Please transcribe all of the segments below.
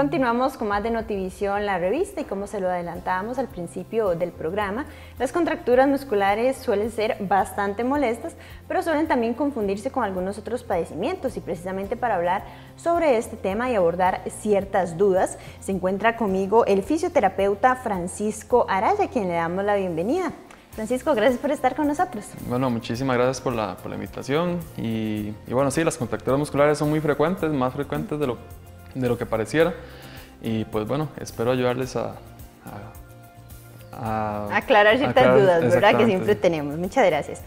Continuamos con más de Notivisión, la revista, y como se lo adelantábamos al principio del programa, las contracturas musculares suelen ser bastante molestas, pero suelen también confundirse con algunos otros padecimientos, y precisamente para hablar sobre este tema y abordar ciertas dudas, se encuentra conmigo el fisioterapeuta Francisco Araya, a quien le damos la bienvenida. Francisco, gracias por estar con nosotros. Bueno, muchísimas gracias por la invitación y bueno, sí, las contracturas musculares son muy frecuentes, más frecuentes de lo que pareciera, y pues bueno, espero ayudarles a aclarar ciertas dudas, ¿verdad? Que siempre tenemos. Muchas gracias.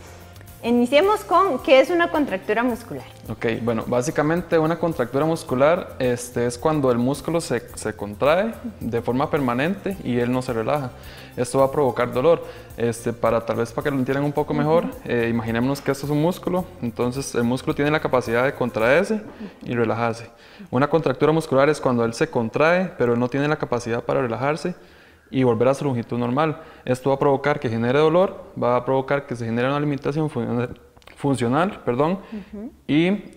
Iniciemos con ¿qué es una contractura muscular? Ok, bueno, básicamente una contractura muscular es cuando el músculo se contrae de forma permanente y él no se relaja. Esto va a provocar dolor. Tal vez para que lo entiendan un poco mejor, imaginémonos que esto es un músculo, entonces el músculo tiene la capacidad de contraerse y relajarse. Una contractura muscular es cuando él se contrae, pero él no tiene la capacidad para relajarse y volver a su longitud normal. Esto va a provocar que genere dolor, va a provocar que se genere una limitación funcional, y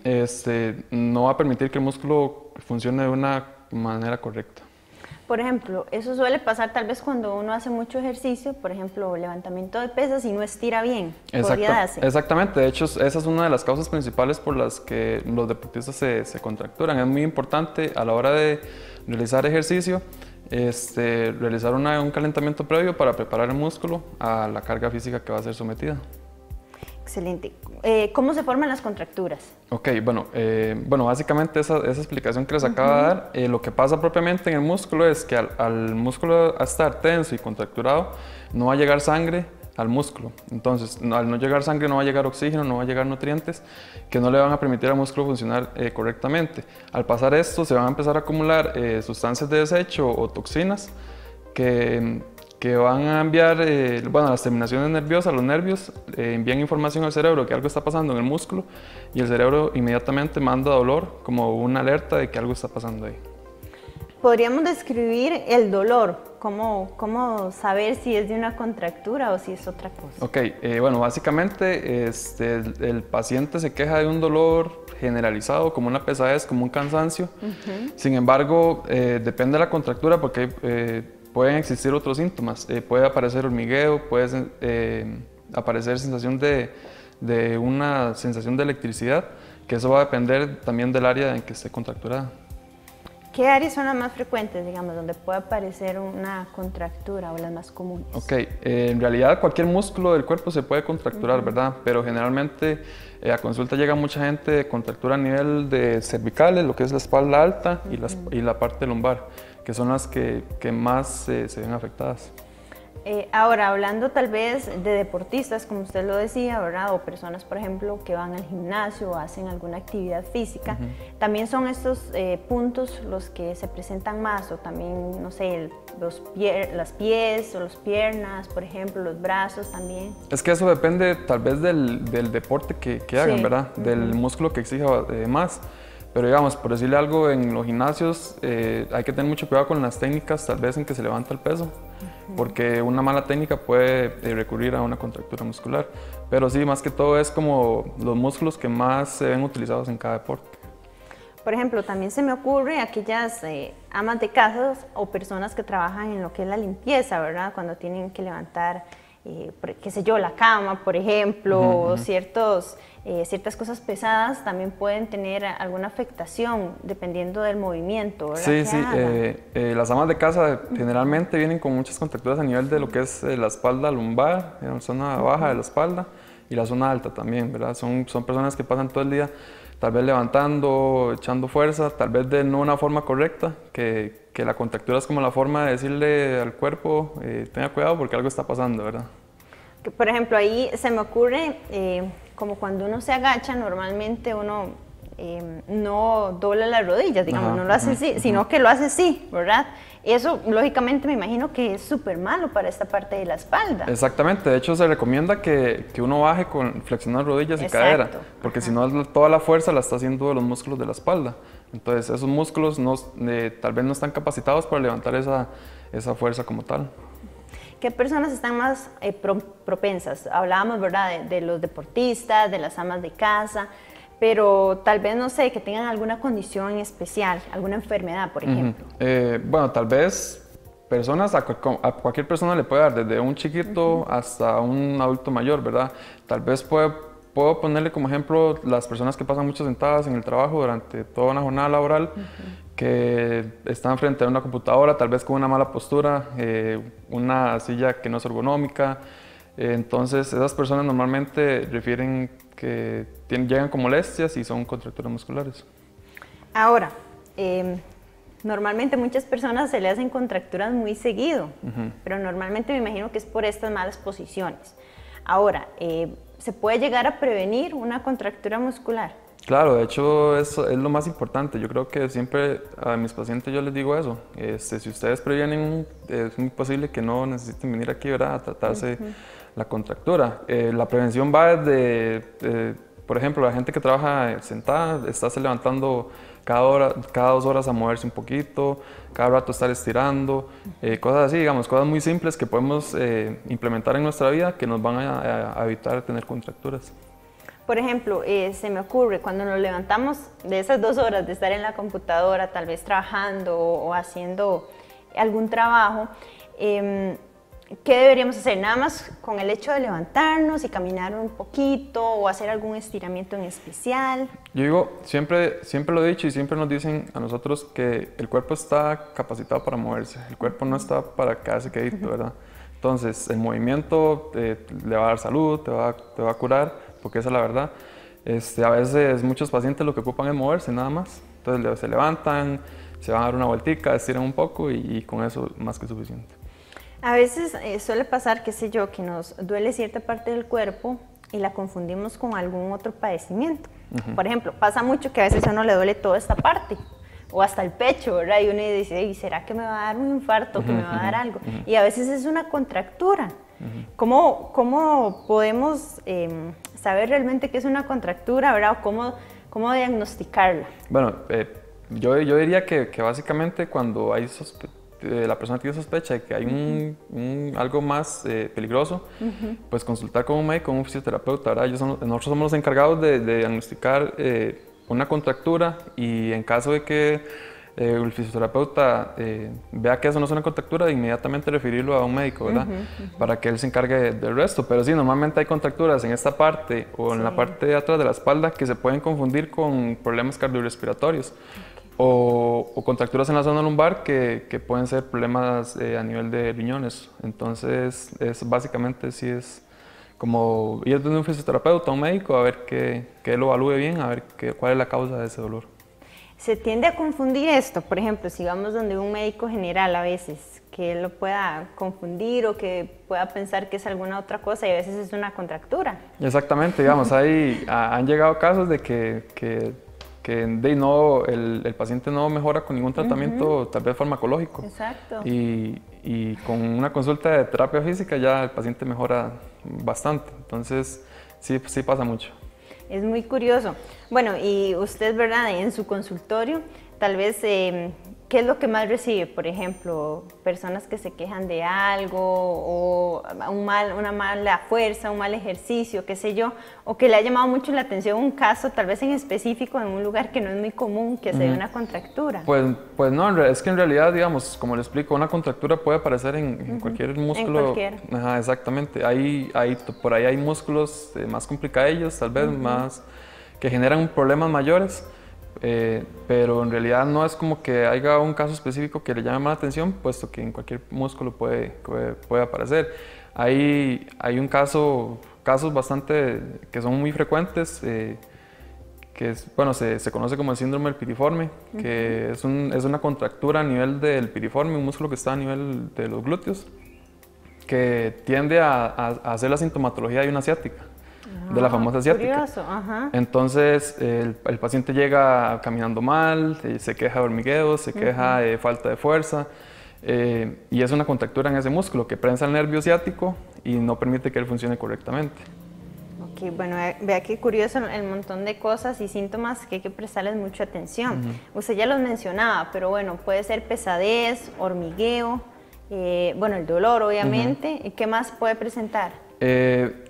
no va a permitir que el músculo funcione de una manera correcta. Por ejemplo, eso suele pasar tal vez cuando uno hace mucho ejercicio, por ejemplo, levantamiento de pesas y no estira bien. Exactamente, de hecho esa es una de las causas principales por las que los deportistas se contracturan. Es muy importante a la hora de realizar ejercicio realizar un calentamiento previo para preparar el músculo a la carga física que va a ser sometida. Excelente. ¿Cómo se forman las contracturas? Ok, bueno, básicamente esa explicación que les acabo de dar, lo que pasa propiamente en el músculo es que al músculo estar tenso y contracturado, no va a llegar sangre al músculo. Entonces, al no llegar sangre, no va a llegar oxígeno, no va a llegar nutrientes que no le van a permitir al músculo funcionar correctamente. Al pasar esto, se van a empezar a acumular sustancias de desecho o toxinas que van a enviar, las terminaciones nerviosas, los nervios, envían información al cerebro que algo está pasando en el músculo, y el cerebro inmediatamente manda dolor como una alerta de que algo está pasando ahí. ¿Podríamos describir el dolor? ¿Cómo saber si es de una contractura o si es otra cosa? Ok, bueno, básicamente el paciente se queja de un dolor generalizado, como una pesadez, como un cansancio. Sin embargo, depende de la contractura, porque pueden existir otros síntomas. Puede aparecer hormigueo, puede aparecer una sensación de electricidad, que eso va a depender también del área en que esté contracturada. ¿Qué áreas son las más frecuentes, digamos, donde puede aparecer una contractura, o las más comunes? Ok, en realidad cualquier músculo del cuerpo se puede contracturar, ¿verdad? Pero generalmente a consulta llega mucha gente de contractura a nivel de cervicales, lo que es la espalda alta, y la parte lumbar, que son las que más se ven afectadas. Ahora, hablando tal vez de deportistas, como usted lo decía, ¿verdad? O personas, por ejemplo, que van al gimnasio o hacen alguna actividad física, ¿también son estos puntos los que se presentan más? O también, no sé, las pies o las piernas, por ejemplo, los brazos también. Es que eso depende tal vez del deporte que hagan, ¿verdad? Del músculo que exija más. Pero digamos, por decirle algo, en los gimnasios hay que tener mucho cuidado con las técnicas, tal vez en que se levanta el peso, porque una mala técnica puede recurrir a una contractura muscular. Pero sí, más que todo es como los músculos que más se ven utilizados en cada deporte. Por ejemplo, también se me ocurre aquellas amas de casa o personas que trabajan en lo que es la limpieza, ¿verdad? Cuando tienen que levantar, qué sé yo, la cama, por ejemplo, o ciertas cosas pesadas, también pueden tener alguna afectación dependiendo del movimiento, ¿verdad? Sí, las amas de casa generalmente vienen con muchas contracturas a nivel de lo que es la espalda lumbar, la zona baja de la espalda, y la zona alta también, ¿verdad? Son personas que pasan todo el día tal vez levantando, echando fuerza, tal vez de no una forma correcta, que la contractura es como la forma de decirle al cuerpo, tenga cuidado porque algo está pasando, ¿verdad? Por ejemplo, ahí se me ocurre, como cuando uno se agacha, normalmente uno no dobla las rodillas, digamos, no lo hace así, sino que lo hace así, ¿verdad? Eso, lógicamente, me imagino que es súper malo para esta parte de la espalda. Exactamente, de hecho se recomienda que uno baje con flexionar rodillas y cadera, porque si no toda la fuerza la está haciendo los músculos de la espalda. Entonces esos músculos tal vez no están capacitados para levantar esa fuerza como tal. ¿Qué personas están más propensas? Hablábamos, ¿verdad?, de los deportistas, de las amas de casa, pero tal vez, no sé, que tengan alguna condición en especial, alguna enfermedad, por ejemplo. Bueno, tal vez personas, a cualquier persona le puede dar, desde un chiquito hasta un adulto mayor, ¿verdad? Tal vez puedo ponerle como ejemplo las personas que pasan mucho sentadas en el trabajo durante toda una jornada laboral, que están frente a una computadora, tal vez con una mala postura, una silla que no es ergonómica. Entonces, esas personas normalmente refieren que llegan con molestias y son contracturas musculares. Ahora, normalmente muchas personas se le hacen contracturas muy seguido, pero normalmente me imagino que es por estas malas posiciones. Ahora, ¿se puede llegar a prevenir una contractura muscular? Claro, de hecho eso es lo más importante. Yo creo que siempre a mis pacientes yo les digo eso. Si ustedes previenen, es muy posible que no necesiten venir aquí, ¿verdad?, a tratarse la contractura. La prevención va desde, por ejemplo, la gente que trabaja sentada, estarse levantando cada 2 horas a moverse un poquito, cada rato estar estirando, cosas así, digamos, cosas muy simples que podemos implementar en nuestra vida que nos van a evitar tener contracturas. Por ejemplo, se me ocurre cuando nos levantamos de esas 2 horas de estar en la computadora, tal vez trabajando o haciendo algún trabajo, ¿qué deberíamos hacer? Nada más con el hecho de levantarnos y caminar un poquito o hacer algún estiramiento en especial. Yo digo, siempre lo he dicho y siempre nos dicen a nosotros que el cuerpo está capacitado para moverse, el cuerpo no está para quedarse quedito, ¿verdad? Entonces, el movimiento le va a dar salud, te va a curar, porque esa es la verdad. A veces muchos pacientes lo que ocupan es moverse nada más. Entonces se levantan, se van a dar una vueltica, estiran un poco y con eso más que suficiente. A veces suele pasar, qué sé yo, que nos duele cierta parte del cuerpo y la confundimos con algún otro padecimiento. Por ejemplo, pasa mucho que a veces a uno le duele toda esta parte o hasta el pecho, ¿verdad? Y uno dice, ¿será que me va a dar un infarto, que me va a dar algo? Y a veces es una contractura. ¿Cómo podemos saber realmente qué es una contractura, ¿verdad? O cómo diagnosticarla? Bueno, yo diría que básicamente cuando hay la persona tiene sospecha de que hay algo más peligroso, pues consultar con un médico, un fisioterapeuta, ¿verdad? Nosotros somos los encargados de diagnosticar una contractura y en caso de que el fisioterapeuta vea que eso no es una contractura, inmediatamente referirlo a un médico, ¿verdad? Para que él se encargue del resto. Pero sí, normalmente hay contracturas en esta parte o en la parte de atrás de la espalda que se pueden confundir con problemas cardiorrespiratorios. O contracturas en la zona lumbar que pueden ser problemas a nivel de riñones. Entonces, básicamente sí es como ir de un fisioterapeuta a un médico a ver que él lo evalúe bien, a ver cuál es la causa de ese dolor. Se tiende a confundir esto, por ejemplo, si vamos donde un médico general a veces, que él lo pueda confundir o que pueda pensar que es alguna otra cosa y a veces es una contractura. Exactamente, digamos, han llegado casos de que el paciente no mejora con ningún tratamiento, tal vez farmacológico. Exacto. Y con una consulta de terapia física ya el paciente mejora bastante. Entonces, sí pasa mucho. Es muy curioso. Bueno, y usted, ¿verdad? En su consultorio, tal vez, ¿qué es lo que más recibe? Por ejemplo, personas que se quejan de algo o una mala fuerza, un mal ejercicio, qué sé yo, o que le ha llamado mucho la atención un caso, tal vez en específico, en un lugar que no es muy común, que se dé una contractura. Pues no, es que en realidad, digamos, como le explico, una contractura puede aparecer en cualquier músculo. En cualquiera. Ajá, exactamente. Por ahí hay músculos más complicadillos, tal vez más, que generan problemas mayores. Pero en realidad no es como que haya un caso específico que le llame más la atención, puesto que en cualquier músculo puede aparecer. Hay casos bastante que son muy frecuentes, que se conoce como el síndrome del piriforme, que es una contractura a nivel del piriforme, un músculo que está a nivel de los glúteos, que tiende a hacer la sintomatología de una ciática. De la famosa ciática. Curioso, ajá. Entonces el paciente llega caminando mal, se queja de hormigueos, se queja de falta de fuerza y es una contractura en ese músculo que prensa el nervio ciático y no permite que él funcione correctamente. Ok, bueno, vea qué curioso el montón de cosas y síntomas que hay que prestarles mucha atención. Usted ya los mencionaba, pero bueno, puede ser pesadez, hormigueo, el dolor obviamente. ¿Qué más puede presentar?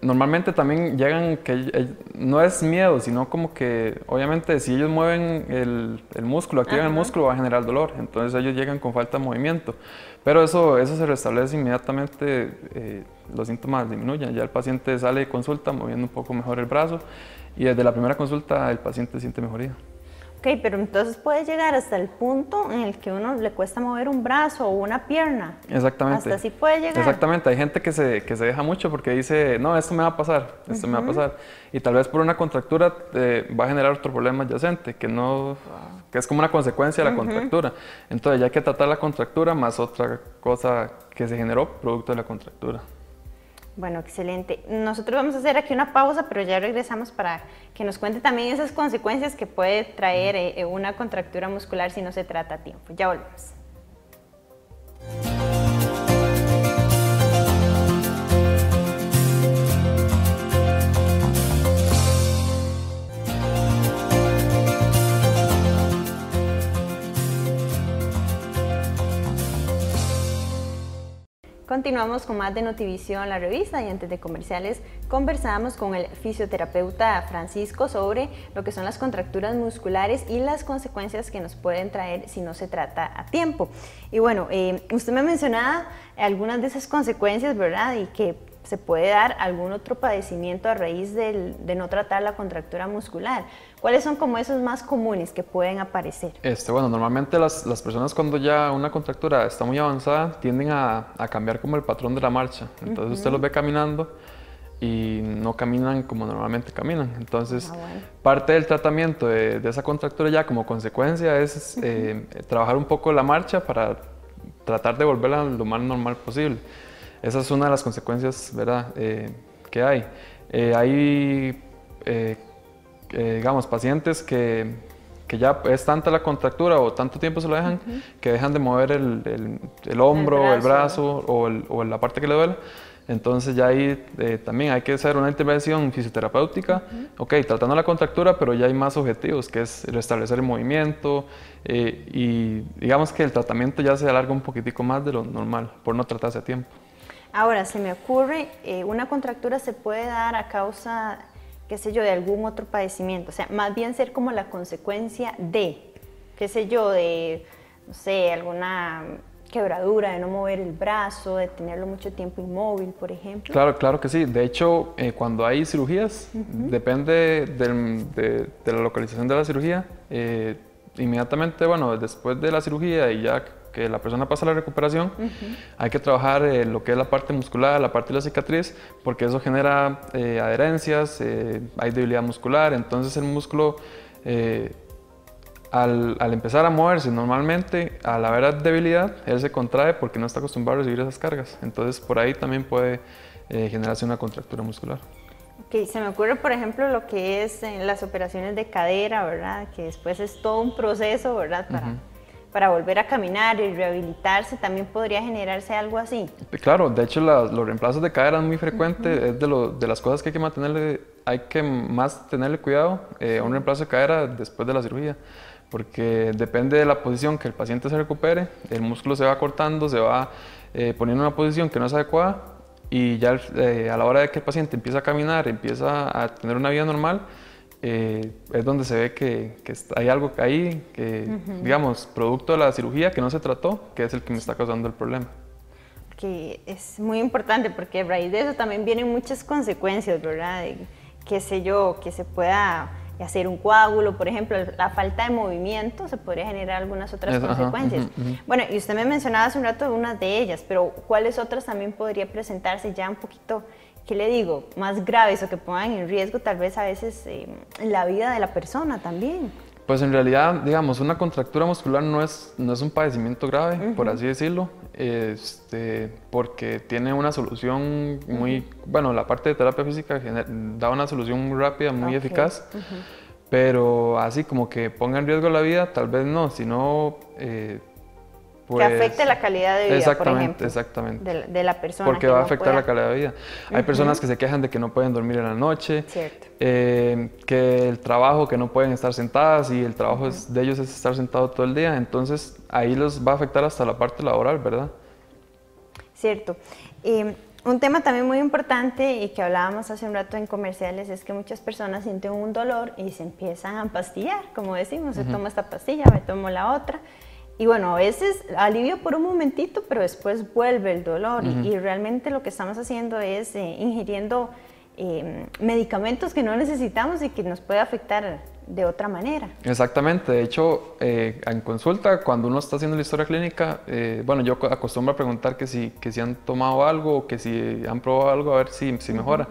Normalmente también llegan que no es miedo, sino como que obviamente si ellos mueven el músculo, activan el músculo, va a generar dolor. Entonces ellos llegan con falta de movimiento. Pero eso se restablece inmediatamente, los síntomas disminuyen. Ya el paciente sale de consulta moviendo un poco mejor el brazo y desde la primera consulta el paciente siente mejoría. Ok, pero entonces puede llegar hasta el punto en el que uno le cuesta mover un brazo o una pierna. Exactamente. Hasta así puede llegar. Exactamente. Hay gente que se deja mucho porque dice, no, esto me va a pasar, esto me va a pasar. Y tal vez por una contractura va a generar otro problema adyacente, que es como una consecuencia de la contractura. Entonces ya hay que tratar la contractura más otra cosa que se generó producto de la contractura. Bueno, excelente. Nosotros vamos a hacer aquí una pausa, pero ya regresamos para que nos cuente también esas consecuencias que puede traer una contractura muscular si no se trata a tiempo. Ya volvemos. Continuamos con más de Notivisión, la revista, y antes de comerciales conversamos con el fisioterapeuta Francisco sobre lo que son las contracturas musculares y las consecuencias que nos pueden traer si no se trata a tiempo. Y bueno, usted me mencionaba algunas de esas consecuencias, ¿verdad? Y que se puede dar algún otro padecimiento a raíz de no tratar la contractura muscular. ¿Cuáles son como esos más comunes que pueden aparecer? Bueno, normalmente las personas cuando ya una contractura está muy avanzada tienden a cambiar como el patrón de la marcha. Entonces usted los ve caminando y no caminan como normalmente caminan. Entonces parte del tratamiento de esa contractura ya como consecuencia es trabajar un poco la marcha para tratar de volverla lo más normal posible. Esa es una de las consecuencias, ¿verdad? Que hay. Hay digamos, pacientes que ya es tanta la contractura o tanto tiempo se lo dejan que dejan de mover el hombro, el brazo o la parte que le duele. Entonces ya ahí también hay que hacer una intervención fisioterapéutica, tratando la contractura, pero ya hay más objetivos, que es restablecer el movimiento y digamos que el tratamiento ya se alarga un poquitico más de lo normal por no tratarse a tiempo. Ahora, se me ocurre, una contractura se puede dar a causa, qué sé yo, de algún otro padecimiento, o sea, más bien ser como la consecuencia de, qué sé yo, de, no sé, alguna quebradura, de no mover el brazo, de tenerlo mucho tiempo inmóvil, por ejemplo. Claro que sí. De hecho, cuando hay cirugías, depende de la localización de la cirugía, inmediatamente, bueno, después de la cirugía y ya que la persona pasa la recuperación, hay que trabajar lo que es la parte muscular, la parte de la cicatriz, porque eso genera adherencias, hay debilidad muscular, entonces el músculo al empezar a moverse normalmente, al haber debilidad, él se contrae porque no está acostumbrado a recibir esas cargas, entonces por ahí también puede generarse una contractura muscular. Ok, se me ocurre, por ejemplo, lo que es las operaciones de cadera, ¿verdad? Que después es todo un proceso, ¿verdad? Para volver a caminar y rehabilitarse, ¿también podría generarse algo así? Claro, de hecho los reemplazos de cadera es muy frecuente, es de las cosas que hay que más tenerle cuidado a un reemplazo de cadera después de la cirugía, porque depende de la posición que el paciente se recupere, el músculo se va cortando, se va poniendo en una posición que no es adecuada y ya a la hora de que el paciente empieza a caminar, empieza a tener una vida normal, es donde se ve que hay algo ahí, digamos, producto de la cirugía que no se trató, que es el que me está causando el problema. Que es muy importante porque a raíz de eso también vienen muchas consecuencias, ¿verdad? Qué sé yo, que se pueda hacer un coágulo, por ejemplo, la falta de movimiento se podría generar algunas otras consecuencias. Bueno, y usted me mencionaba hace un rato unas de ellas, pero ¿cuáles otras también podría presentarse ya un poquito, qué le digo, más graves o que pongan en riesgo tal vez a veces la vida de la persona también? Pues en realidad, digamos, una contractura muscular no es un padecimiento grave, por así decirlo, porque tiene una solución muy, bueno, la parte de terapia física da una solución muy rápida, muy eficaz, pero así como que ponga en riesgo la vida, tal vez no, sino pues, que afecte la calidad de vida, por ejemplo, exactamente. De la persona. Porque va a afectar la calidad de vida. Hay personas que se quejan de que no pueden dormir en la noche, que el trabajo, que no pueden estar sentadas y el trabajo de ellos es estar sentado todo el día, entonces ahí los va a afectar hasta la parte laboral, ¿verdad? Cierto. Un tema también muy importante y que hablábamos hace un rato en comerciales es que muchas personas sienten un dolor y se empiezan a empastillar, como decimos, se toma esta pastilla, me tomo la otra. Y bueno, a veces alivio por un momentito, pero después vuelve el dolor y realmente lo que estamos haciendo es ingiriendo medicamentos que no necesitamos y que nos puede afectar de otra manera. Exactamente, de hecho, en consulta, cuando uno está haciendo la historia clínica, bueno, yo acostumbro a preguntar que si han tomado algo o que si han probado algo a ver si mejora.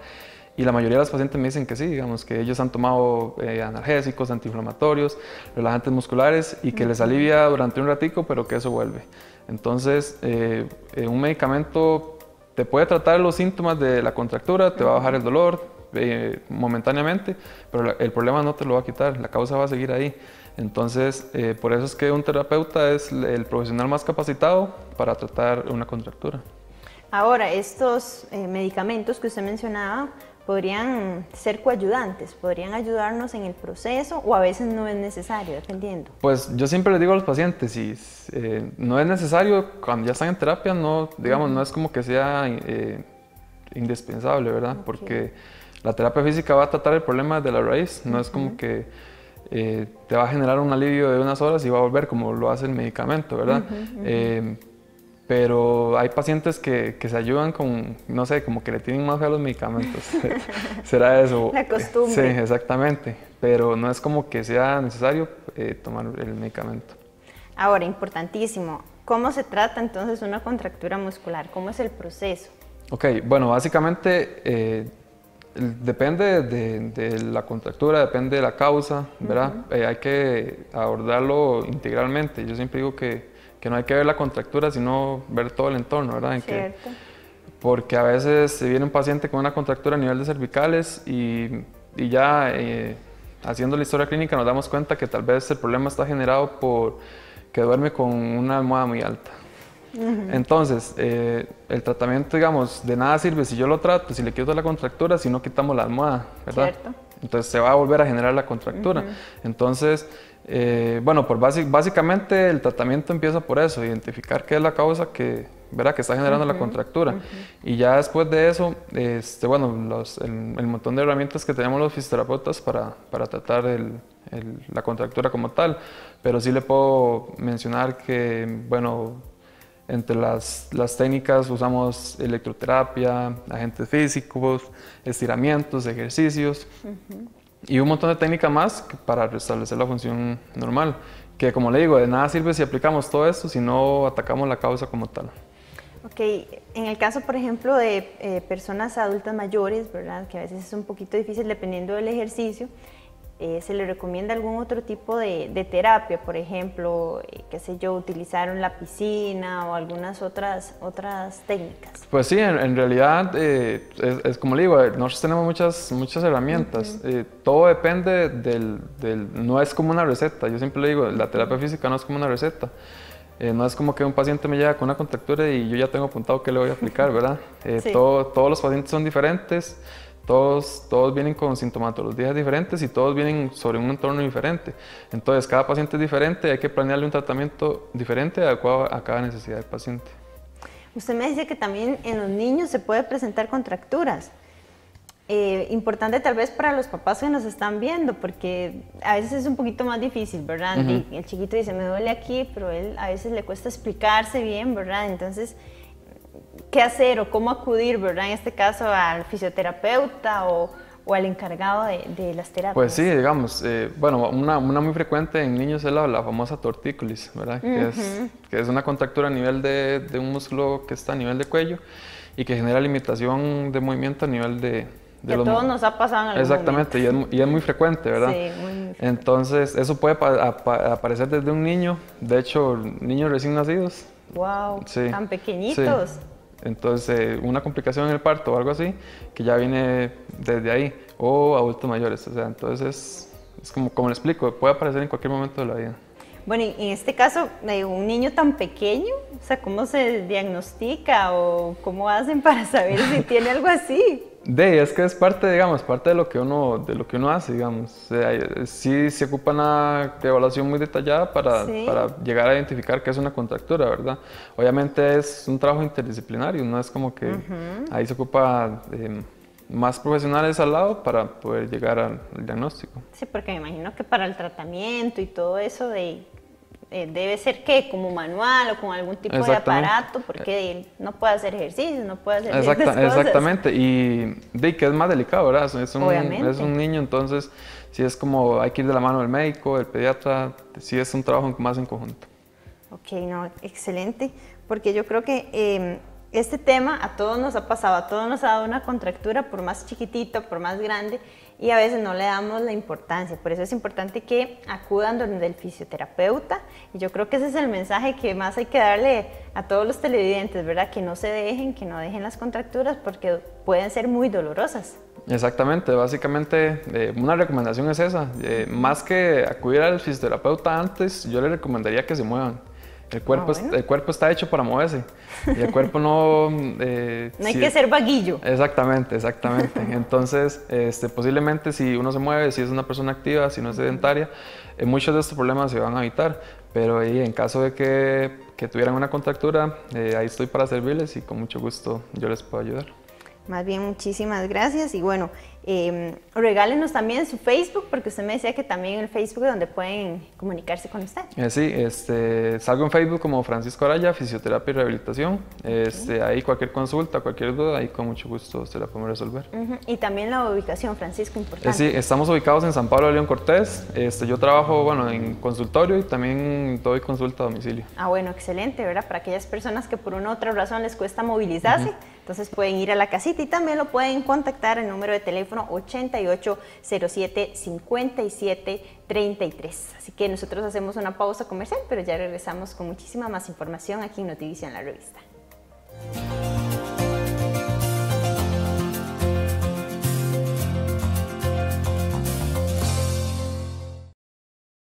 Y la mayoría de los pacientes me dicen que sí, digamos, que ellos han tomado analgésicos, antiinflamatorios, relajantes musculares y que les alivia durante un ratico, pero que eso vuelve. Entonces, un medicamento te puede tratar los síntomas de la contractura, te va a bajar el dolor momentáneamente, pero el problema no te lo va a quitar, la causa va a seguir ahí. Entonces, por eso es que un terapeuta es el profesional más capacitado para tratar una contractura. Ahora, estos medicamentos que usted mencionaba, podrían ser coayudantes, podrían ayudarnos en el proceso o a veces no es necesario, dependiendo. Pues yo siempre les digo a los pacientes, si no es necesario, cuando ya están en terapia, no, digamos, no es como que sea indispensable, ¿verdad? Okay. Porque la terapia física va a tratar el problema de la raíz, no es como que te va a generar un alivio de unas horas y va a volver como lo hace el medicamento, ¿verdad? Pero hay pacientes que se ayudan con, no sé, como que le tienen más fe a los medicamentos. ¿Será eso? La costumbre. Sí, exactamente. Pero no es como que sea necesario tomar el medicamento. Ahora, importantísimo, ¿cómo se trata entonces una contractura muscular? ¿Cómo es el proceso? Ok, bueno, básicamente depende de la contractura, depende de la causa, ¿verdad? Hay que abordarlo integralmente. Yo siempre digo que no hay que ver la contractura, sino ver todo el entorno, ¿verdad? Cierto. Porque a veces viene un paciente con una contractura a nivel de cervicales y ya haciendo la historia clínica nos damos cuenta que tal vez el problema está generado por que duerme con una almohada muy alta. Entonces, el tratamiento, digamos, de nada sirve si yo lo trato, si le quito la contractura, si no quitamos la almohada, ¿verdad? Cierto. Entonces se va a volver a generar la contractura. Entonces, bueno, básicamente el tratamiento empieza por eso, identificar qué es la causa ¿verdad? Que está generando la contractura. Y ya después de eso, bueno, el montón de herramientas que tenemos los fisioterapeutas para tratar la contractura como tal. Pero sí le puedo mencionar que, bueno, entre las técnicas usamos electroterapia, agentes físicos, estiramientos, ejercicios y un montón de técnicas más para restablecer la función normal. Que como le digo, de nada sirve si aplicamos todo esto si no atacamos la causa como tal. Ok, en el caso, por ejemplo, de personas adultas mayores, ¿verdad? Que a veces es un poquito difícil dependiendo del ejercicio, ¿se le recomienda algún otro tipo de terapia? Por ejemplo, qué sé yo, utilizar la piscina o algunas otras técnicas. Pues sí, en realidad, es como le digo, nosotros tenemos muchas herramientas. Todo depende no es como una receta. Yo siempre le digo, la terapia física no es como una receta. No es como que un paciente me llega con una contractura y yo ya tengo apuntado qué le voy a aplicar, ¿verdad? Sí. Todos los pacientes son diferentes. Todos vienen con sintomatologías diferentes y todos vienen sobre un entorno diferente. Entonces, cada paciente es diferente, hay que planearle un tratamiento diferente adecuado a cada necesidad del paciente. Usted me dice que también en los niños se puede presentar contracturas. Importante tal vez para los papás que nos están viendo, porque a veces es un poquito más difícil, ¿verdad? Y el chiquito dice, me duele aquí, pero él a veces le cuesta explicarse bien, ¿verdad? Entonces, ¿qué hacer o cómo acudir, verdad? En este caso al fisioterapeuta o al encargado de las terapias. Pues sí, digamos, bueno, una muy frecuente en niños es la famosa tortícolis, ¿verdad? Que es una contractura a nivel de un músculo que está a nivel de cuello y que genera limitación de movimiento a nivel de que a todos nos ha pasado en algún Exactamente, momento. Y es muy frecuente, ¿verdad? Sí, muy frecuente. Entonces, eso puede aparecer desde un niño, de hecho, niños recién nacidos. ¡Wow! Sí, tan pequeñitos. Sí. Entonces, una complicación en el parto o algo así, que ya viene desde ahí, o adultos mayores, o sea, entonces es como le explico, puede aparecer en cualquier momento de la vida. Bueno, y en este caso, de un niño tan pequeño, o sea, ¿cómo se diagnostica o cómo hacen para saber si tiene algo así? Es que es parte, digamos, parte de lo que uno hace, digamos. O sea, sí se ocupa una evaluación muy detallada para llegar a identificar qué es una contractura, ¿verdad? Obviamente es un trabajo interdisciplinario, no es como que ahí se ocupa más profesionales al lado para poder llegar al diagnóstico. Sí, porque me imagino que para el tratamiento y todo eso debe ser que como manual o con algún tipo de aparato, porque no puede hacer ejercicio, no puede hacer ciertas cosas. Exactamente, y que es más delicado, ¿verdad? Es un niño, entonces sí es como hay que ir de la mano del médico, del pediatra, sí es un trabajo más en conjunto. Ok, no, excelente, porque yo creo que este tema a todos nos ha pasado, a todos nos ha dado una contractura, por más chiquitito, por más grande, y a veces no le damos la importancia. Por eso es importante que acudan donde el fisioterapeuta, y yo creo que ese es el mensaje que más hay que darle a todos los televidentes, ¿verdad? Que no se dejen, que no dejen las contracturas porque pueden ser muy dolorosas. Exactamente, básicamente una recomendación es esa, más que acudir al fisioterapeuta antes, yo le recomendaría que se muevan. El cuerpo está hecho para moverse y el cuerpo no... no hay que ser vaguillo. Exactamente. Entonces, posiblemente si uno se mueve, si es una persona activa, si no es sedentaria, muchos de estos problemas se van a evitar. Pero en caso de que tuvieran una contractura, ahí estoy para servirles y con mucho gusto yo les puedo ayudar. Más bien, muchísimas gracias y bueno, regálenos también su Facebook, porque usted me decía que también en el Facebook es donde pueden comunicarse con usted. Sí, salgo en Facebook como Francisco Araya, Fisioterapia y Rehabilitación. Ahí cualquier consulta, cualquier duda, ahí con mucho gusto se la podemos resolver. Y también la ubicación, Francisco, importante. Sí, estamos ubicados en San Pablo de León Cortés. Yo trabajo en consultorio y también doy consulta a domicilio. Bueno, excelente, ¿verdad? Para aquellas personas que por una u otra razón les cuesta movilizarse, entonces pueden ir a la casita y también lo pueden contactar al número de teléfono 8807-5733. Así que nosotros hacemos una pausa comercial, pero ya regresamos con muchísima más información aquí en Notivisión, la revista.